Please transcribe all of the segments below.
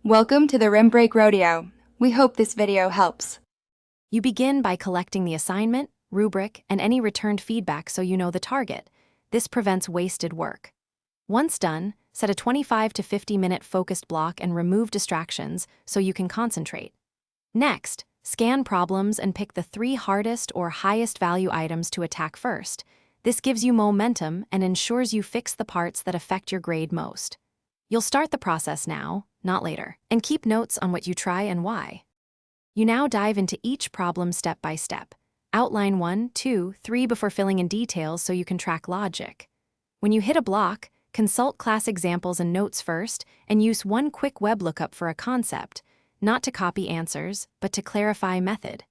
Welcome to the Rim Break Rodeo. We hope this video helps. You begin by collecting the assignment, rubric, and any returned feedback so you know the target. This prevents wasted work. Once done, set a 25 to 50-minute focused block and remove distractions so you can concentrate. Next, scan problems and pick the 3 hardest or highest value items to attack first. This gives you momentum and ensures you fix the parts that affect your grade most. You'll start the process now, not later, and keep notes on what you try and why. You now dive into each problem step by step. Outline 1, 2, 3 before filling in details so you can track logic. When you hit a block, consult class examples and notes first and use one quick web lookup for a concept, not to copy answers, but to clarify method.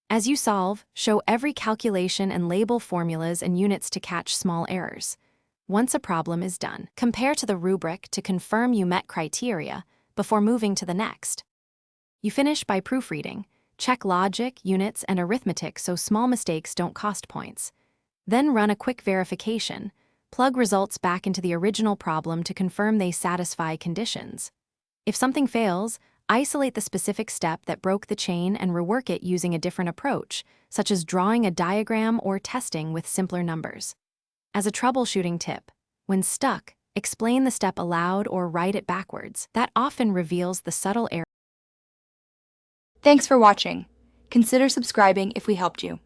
As you solve, show every calculation and label formulas and units to catch small errors. Once a problem is done, compare to the rubric to confirm you met criteria before moving to the next. You finish by proofreading. Check logic, units, and arithmetic so small mistakes don't cost points. Then run a quick verification. Plug results back into the original problem to confirm they satisfy conditions. If something fails, isolate the specific step that broke the chain and rework it using a different approach, such as drawing a diagram or testing with simpler numbers. As a troubleshooting tip, when stuck, explain the step aloud or write it backwards. That often reveals the subtle error. Thanks for watching. Consider subscribing if we helped you.